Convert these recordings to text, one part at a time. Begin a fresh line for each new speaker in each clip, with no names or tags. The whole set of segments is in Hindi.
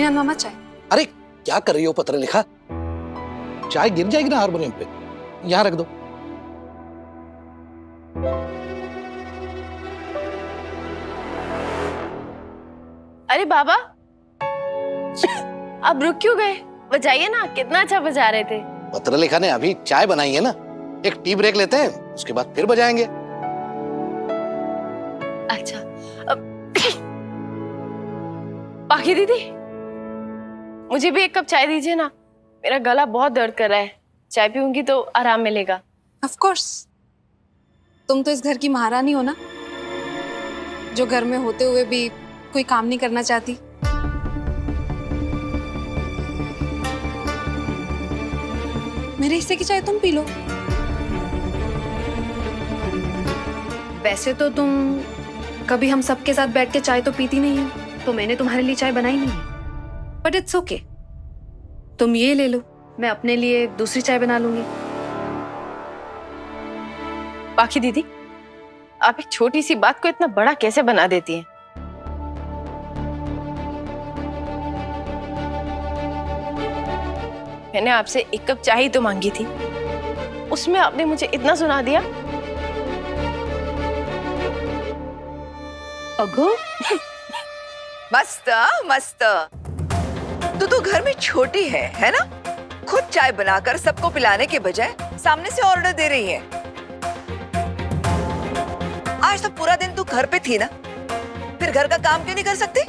नीना मामा चाय।
अरे क्या कर रही हो पत्र लिखा? चाय गिर जाएगी ना हारमोनियम पे, यहाँ रख दो।
अरे बाबा, आप रुक क्यों गए? बजाइए ना, कितना अच्छा बजा रहे थे।
पत्र लिखा ने अभी चाय बनाई है ना, एक टी ब्रेक लेते हैं, उसके बाद फिर बजाएंगे।
अच्छा, पाखी दीदी, मुझे भी एक कप चाय दीजिए ना, मेरा गला बहुत दर्द कर रहा है। चाय पीऊंगी तो आराम मिलेगा।
ऑफ कोर्स, तुम तो इस घर की महारानी हो ना, जो घर में होते हुए भी कोई काम नहीं करना चाहती। मेरे हिस्से की चाय तुम पी लो। वैसे तो तुम कभी हम सबके साथ बैठ के चाय तो पीती नहीं हो, तो मैंने तुम्हारे लिए चाय बनाई नहीं है। बट इट्स ओके, तुम ये ले लो, मैं अपने लिए दूसरी चाय बना लूंगी।
पाखी दीदी, आप एक छोटी सी बात को इतना बड़ा कैसे बना देती हैं? मैंने आपसे एक कप चाय ही तो मांगी थी, उसमें आपने मुझे इतना सुना दिया।
अगो मस्त मस्त। तू घर में छोटी है ना? खुद चाय बनाकर सबको पिलाने के बजाय सामने से ऑर्डर दे रही है। आज तो पूरा दिन तू घर पे थी ना, फिर घर का काम क्यों नहीं कर सकती?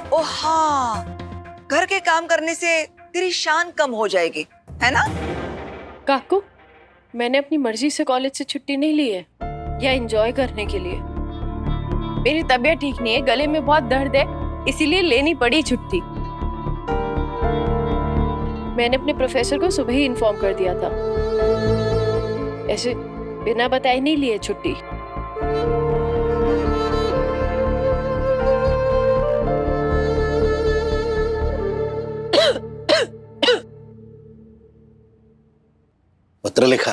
ओ हाँ, घर के काम करने से तेरी शान कम हो जाएगी, है ना?
काकू, मैंने अपनी मर्जी से कॉलेज से छुट्टी नहीं ली है, या एंजॉय करने के लिए। मेरी तबीयत ठीक नहीं है, गले में बहुत दर्द है, इसीलिए लेनी पड़ी छुट्टी। मैंने अपने प्रोफेसर को सुबह ही इन्फॉर्म कर दिया था। ऐसे बिना बताए नहीं लिए छुट्टी।
पत्र लिखा,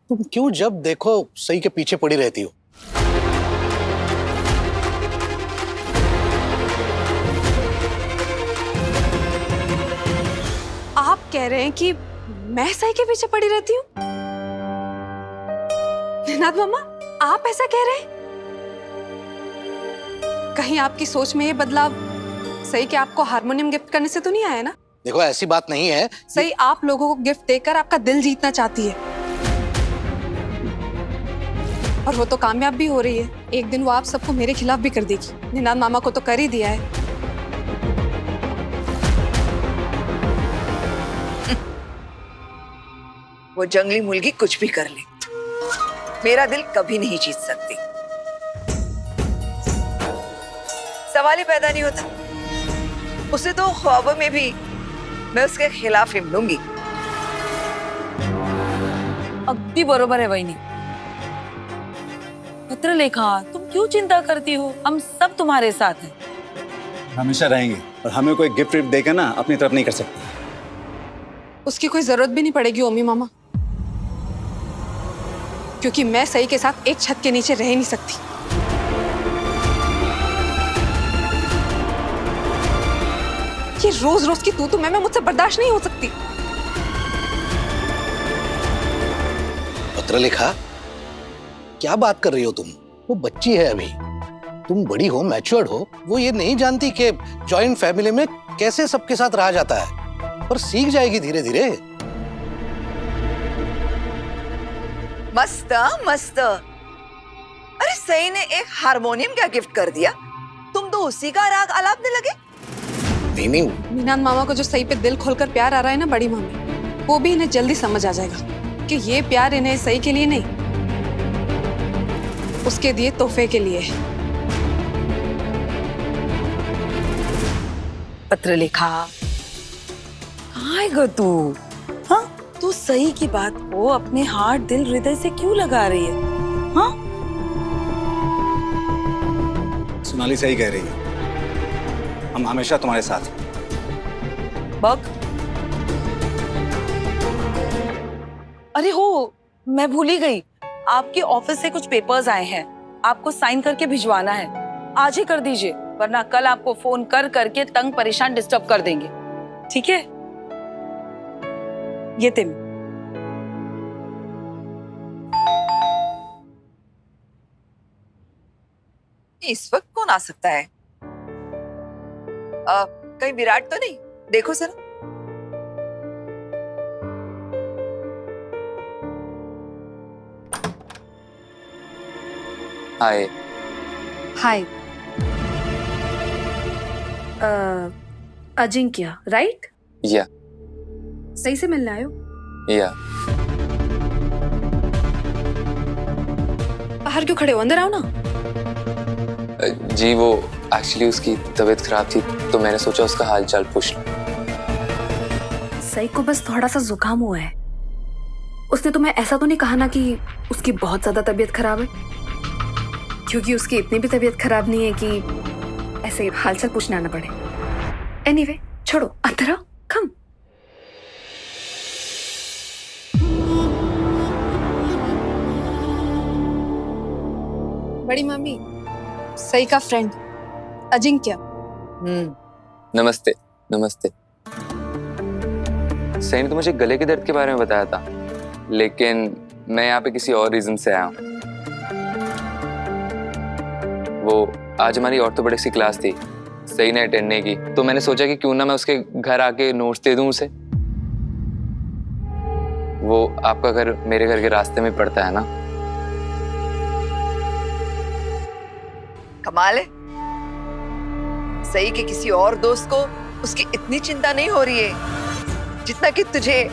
तुम क्यों जब देखो सही के पीछे पड़ी रहती हो?
आप कह रहे हैं कि मैं सही के पीछे पड़ी रहती हूँ? निनाद मामा, आप ऐसा कह रहे हैं? कहीं आपकी सोच में ये बदलाव सही के आपको हारमोनियम गिफ्ट करने से तो नहीं आया ना?
देखो ऐसी बात नहीं है।
सही आप लोगों को गिफ्ट देकर आपका दिल जीतना चाहती है, और वो तो कामयाब भी हो रही है। एक दिन वो आप सबको मेरे खिलाफ भी कर देगी। निनाद मामा को तो कर ही दिया है।
वो जंगली मुर्गी कुछ भी कर ले, मेरा दिल कभी नहीं जीत सकती। सवाल ही पैदा नहीं होता। उसे तो ख्वाबों में भी मैं उसके खिलाफ ही लूंगी।
अगदी बरोबर है वहिनी। पत्र लेखा, तुम क्यों चिंता करती हो? हम सब तुम्हारे साथ हैं।
हमेशा रहेंगे, और हमें कोई गिफ्ट विफ्ट देकर ना अपनी तरफ नहीं कर सकते।
उसकी कोई जरूरत भी नहीं पड़ेगी ओमी मामा, क्योंकि मैं सही के साथ एक छत के नीचे रह नहीं सकती। ये रोज रोज की तू मैं मुझसे बर्दाश्त नहीं हो सकती।
पत्र लिखा, क्या बात कर रही हो तुम? वो बच्ची है अभी, तुम बड़ी हो, मैच्योर्ड हो। वो ये नहीं जानती कि जॉइंट फैमिली में कैसे सबके साथ रहा जाता है, पर सीख जाएगी धीरे धीरे।
मस्त मस्त। अरे सही ने एक हारमोनियम क्या गिफ्ट कर दिया, तुम तो उसी का राग आलापने लगे।
नहीं,
निनाद मामा को जो सही पे दिल खोलकर प्यार आ रहा है ना बड़ी मम्मी, वो भी इन्हें जल्दी समझ आ जाएगा कि ये प्यार इन्हें सही के लिए नहीं, उसके दिए तोहफे के लिए है।
पत्र लिखा, कहाँ है गो तू? हाँ, तू सही की बात को अपने हार्ट दिल हृदय से क्यों लगा रही है? हाँ,
सोनाली सही कह रही है, हम हमेशा तुम्हारे साथ हैं।
बग, अरे हो, मैं भूल ही गई, आपके ऑफिस से कुछ पेपर्स आए हैं, आपको साइन करके भिजवाना है। आज ही कर दीजिए। वरना कल आपको फोन कर करके तंग परेशान डिस्टर्ब कर देंगे, ठीक है? ये तिम
इस वक्त कौन आ सकता है? कहीं विराट तो नहीं? देखो जरा।
हाय।
हाय। अजिंक्य, राइट?
या
सही से मिलने आयो?
या
बाहर क्यों खड़े हो, अंदर आओ ना।
जी वो एक्चुअली उसकी तबीयत खराब थी तो मैंने सोचा उसका हाल चाल पूछ लूं।
सही को बस थोड़ा सा जुकाम हुआ है। उसने तुम्हें ऐसा तो नहीं कहा ना कि उसकी बहुत ज्यादा तबीयत खराब है? क्योंकि उसकी इतनी भी तबीयत खराब नहीं है कि ऐसे हालचाल पूछने आना पड़े। एनीवे, छोड़ो, अंदर आओ, कम।
बड़ी मम्मी, सई का फ्रेंड अजिंक्य।
नमस्ते। नमस्ते। सही ने तो मुझे गले के दर्द के बारे में बताया था, लेकिन मैं यहाँ पे किसी और रीजन से आया हूँ। वो आज हमारी ऑर्थोपेडिक्स की क्लास थी, सही ने अटेंड नहीं की, तो मैंने सोचा कि क्यों ना मैं उसके घर आके नोट्स दे दूं उसे। वो आपका घर मेरे घर के रास्ते में पड़ता है ना।
कमाल है, सही के किसी और दोस्त को उसकी इतनी चिंता नहीं हो रही है जितना कि तुझे।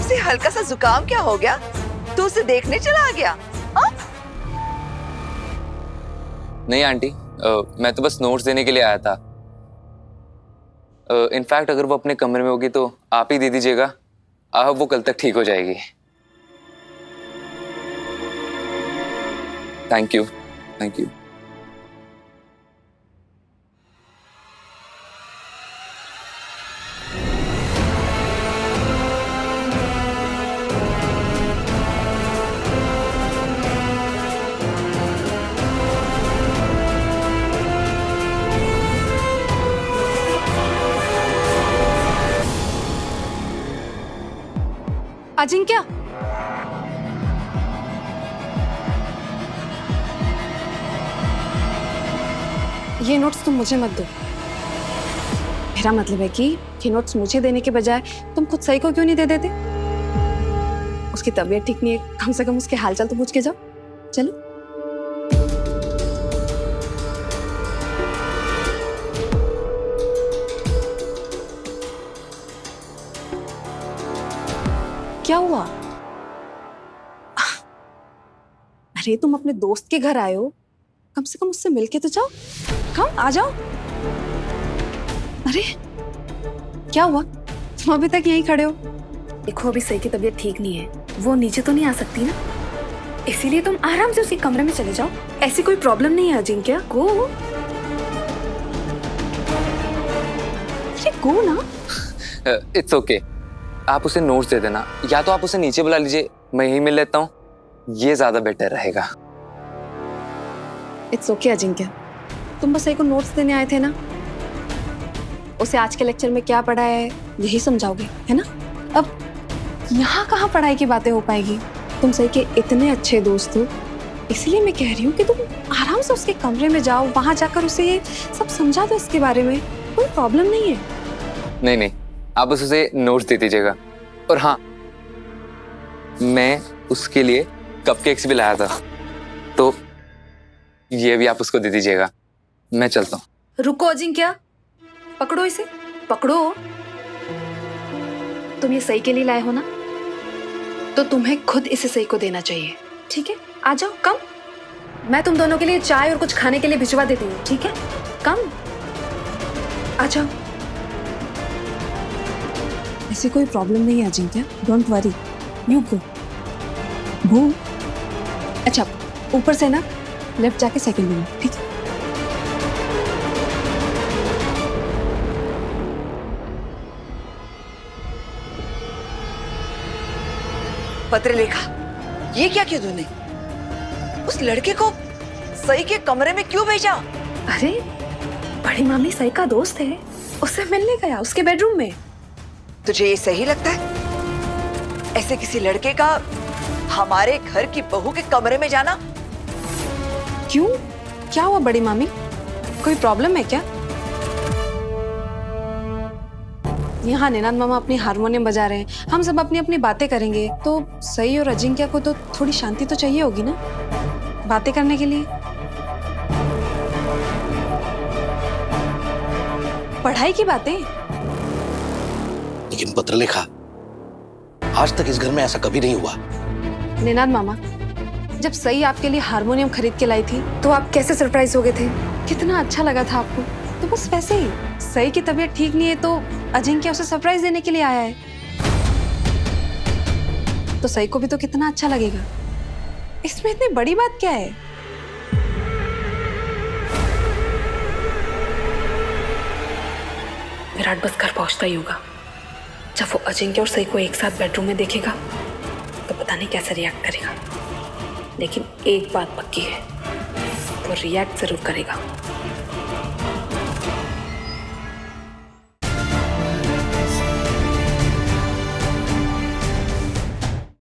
उसे हल्का सा जुकाम क्या हो गया, तू उसे देखने चला गया? हाँ?
नहीं आंटी, मैं तो बस नोट्स देने के लिए आया था। इनफैक्ट अगर वो अपने कमरे में होगी तो आप ही दे दीजिएगा, वो कल तक ठीक हो जाएगी। Thank you. Thank you.
Ajinkya, ये नोट्स तुम मुझे मत दो। मेरा मतलब है कि ये नोट्स मुझे देने के बजाय तुम खुद सही को क्यों नहीं दे देते? उसकी तबीयत ठीक नहीं है, कम से कम उसके हालचाल तो पूछ के जाओ। चलो। क्या हुआ? अरे तुम अपने दोस्त के घर आए हो, कम से कम उससे मिलके तो जाओ। कम, आ जाओ। अरे क्या हुआ, तुम अभी तक यहीं खड़े हो? देखो अभी सही की तबीयत ठीक नहीं है, वो नीचे तो नहीं आ सकती ना, इसीलिए तुम आराम से उसके कमरे में चले जाओ। ऐसी कोई प्रॉब्लम नहीं है अजिंक्य, गो। अरे गो ना।
इट्स ओके, आप उसे नोट्स दे देना, या तो आप उसे नीचे बुला लीजिए, मैं यहीं मिल लेता हूँ, ये ज्यादा बेटर रहेगा।
इट्स ओके अजिंक्य, तुम बस सही को नोट्स देने आए थे ना, उसे आज के लेक्चर में क्या पढ़ा है यही समझाओगे, है ना? अब यहाँ कहाँ पढ़ाई की बातें हो पाएगी? तुम सही के इतने अच्छे दोस्त हो, इसलिए मैं कह रही हूँ कि तुम आराम से उसके कमरे में जाओ, वहां जाकर उसे ये सब समझा दो, इसके बारे में कोई प्रॉब्लम नहीं है।
नहीं नहीं, आप बस उसे नोट्स दे दीजिएगा। और हाँ, मैं उसके लिए कपकेक्स भी लाया था, तो ये भी आप उसको दे दीजिएगा। मैं चलता हूँ।
रुको अजिंक्य, पकड़ो इसे, पकड़ो। तुम ये सही के लिए लाए हो ना, तो तुम्हें खुद इसे सही को देना चाहिए, ठीक है? आ जाओ, कम। मैं तुम दोनों के लिए चाय और कुछ खाने के लिए भिजवा देती हूँ, ठीक है? कम, आ जाओ। ऐसी कोई प्रॉब्लम नहीं है Ajinkya, don't worry, you go. Go. अच्छा, ऊपर से ना लेफ्ट जाके सेकंड रूम, ठीक है?
पत्र लिखा, ये क्या किया तूने? उस लड़के को सही के कमरे में क्यों भेजा?
अरे बड़ी मामी सई का दोस्त है, उससे मिलने गया उसके बेडरूम में।
तुझे ये सही लगता है ऐसे किसी लड़के का हमारे घर की बहू के कमरे में जाना?
क्यों, क्या हुआ बड़ी मामी, कोई प्रॉब्लम है क्या? यहाँ निनाद मामा अपनी हारमोनियम बजा रहे हैं, हम सब अपनी अपनी बातें करेंगे, तो सई और अजिंक्य को तो थोड़ी शांति तो चाहिए होगी ना बातें करने के लिए। पढ़ाई की बातें।
लेकिन पत्रलेखा, आज तक इस घर में ऐसा कभी नहीं हुआ।
निनाद मामा, जब सई आपके लिए हारमोनियम खरीद के लाई थी तो आप कैसे सरप्राइज हो गए थे? कितना अच्छा लगा था आपको। तो बस वैसे ही सई की तबीयत ठीक नहीं है तो अजिंक्य उसे सरप्राइज देने के लिए आया है, तो सई को भी तो कितना अच्छा लगेगा। इसमें इतनी बड़ी बात क्या है? विराट बस घर पहुंचता ही होगा। जब वो अजिंक्य और सई को एक साथ बेडरूम में देखेगा तो पता नहीं कैसे रिएक्ट करेगा, लेकिन एक बात पक्की है, वो रिएक्ट जरूर करेगा।